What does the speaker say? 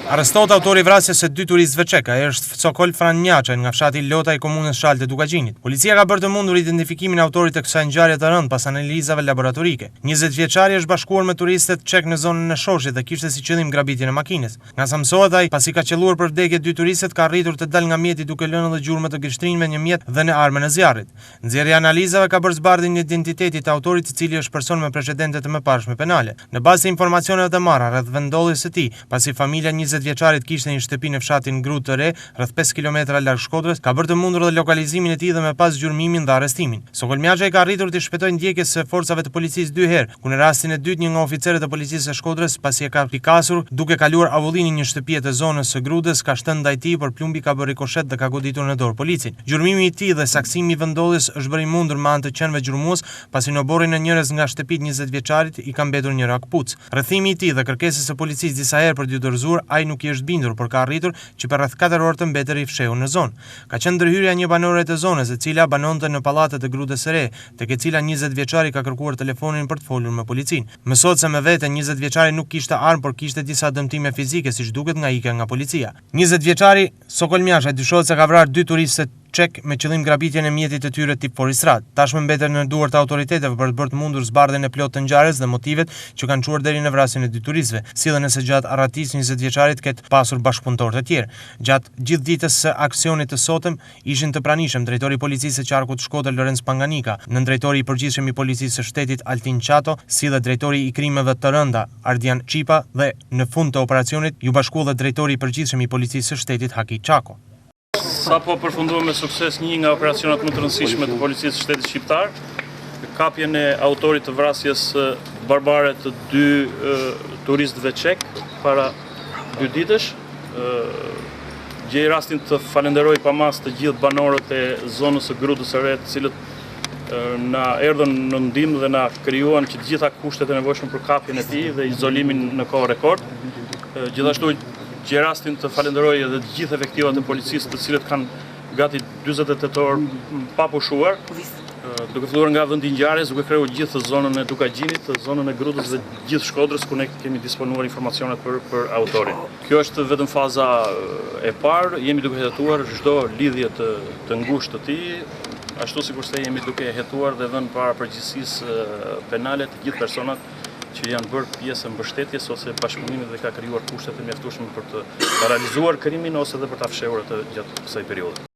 Arrestohet autori i vrasjes së dy turistëve çek, ai është Sokol Fran Njaçe nga fshati Lota i komunës Shaltë të Dukagjinit. Policia ka bërë të mundur identifikimin e autorit të kësaj ngjarje të rëndë pas analizave laboratorike. 20 vjeçari është bashkuar me turistët çek në zonën e Shoshit dhe kishte si qëllim grabitjen e makinës. Nga sa mësohet ai, pasi ka qelluar për vdekje dy turistët, ka arritur të dalë nga mjeti duke lënë edhe gjurmë të gështrinj me një mjet dhe në armën e zjarrit. Nxjerrja e analizave ka bërë zbardhjen e identitetit të autorit, i cili është person me precedente të mëparshme penale. Në bazë të informacioneve të marra rreth vendodhjes së tij, pasi familja 20 vjeçarit kishte një shtëpi në fshatin Grut të Re, rreth 5 kilometra larg Shkodrës, ka bërë të mundur dhe lokalizimin e tij dhe me pas gjurmimin dhe arrestimin. Sokol Njaçe ka arritur të shpëtojë ndjekjes së forcave të policisë 2 herë, ku në rastin e dytë një nga oficerët e policisë së Shkodrës, pasi e ka pikasur duke kaluar avullinin një shtëpie të zonës së Grutës, ka shtënë ndaj tij, por plumbi ka bërë rikoshet dhe ka goditur në dorë policin. Gjurmimi i tij dhe saksimi i vendodhjes është bërë i mundur me anë të qenëve gjurmues, pasi në oborrin e njërës nga shtëpit 20 vjeçarit i ka mbetur një rakpuc. Rrethimi i tij dhe kërkesës së policisë disa herë për t'u dorëzuar, ai nuk i është bindur, por ka arritur që për rreth 4 orë të mbeter i fshehur në zonë. Ka qenë ndërhyrja një banore të zonës, e cila banonte në pallatet e Grutës së Re, tek e cila 20 vjeçari ka kërkuar telefonin për të folur me policinë. Mësohet se me vete 20 vjeçari nuk kishte armë, por kishte disa dëmtime fizike, siç duket nga ikja nga policia. 20 vjeçari Sokol Njaçe dyshohet se ka vrarë dy turistë çek me qëllim grabitjen e mjetit të tyre tip Foristrat. Tashmë mbetet në duart të autoriteteve për të bërë të mundur zbardhjen e plotë të ngjarjes dhe motivet që kanë çuar deri në vrasjen e dy turistëve, si dhe nëse gjatë arratisjes 20 vjeçarit ketë pasur bashkëpunëtor të tjerë. Gjatë gjithë ditës së aksionit të sotëm ishin të pranishëm drejtori i policisë së qarkut Shkodër Lorenz Panganika, nëndrejtori i përgjithshëm i policisë së shtetit Altin Qato, si dhe drejtori i krimeve të rënda Ardian Qipa dhe në fund të operacionit ju bashkua dhe drejtori i përgjithshëm i policisë së shtetit Haki Çako. Sapo përfunduam me sukses një nga operacionet më të rëndësishme të policisë së shtetit shqiptar, kapjen e autorit të vrasjes barbare të dy turistëve çek para 2 ditësh. Gjej rastin të falenderoj pamas të gjithë banorët e zonës së Grutës së Re, të cilët na erdhën në ndihmë dhe na krijuan që të gjitha kushtet e nevojshme për kapjen e tij dhe izolimin në kohë rekord. Gjithashtu gjej rastin të falenderoj edhe të gjithë efektivat e policisë, të cilët kanë gati 48 orë pa pushuar, duke filluar nga vendi i ngjarjes, duke krijuar gjithë zonën e Dukagjinit, zonën e Grutës dhe gjithë Shkodrës, ku ne kemi disponuar informacionet për autorin. Kjo është vetëm faza e parë, jemi duke hetuar çdo lidhje të ngushtë të tij, ashtu sikurse jemi duke hetuar dhe dhënë para përgjegjësisë penale të gjithë personat që janë bërë pjesë e mbështetjes ose bashkëpunimit dhe ka krijuar kushtet e mjaftueshme për të realizuar krimin ose edhe për ta fshehur atë gjatë kësaj periudhe.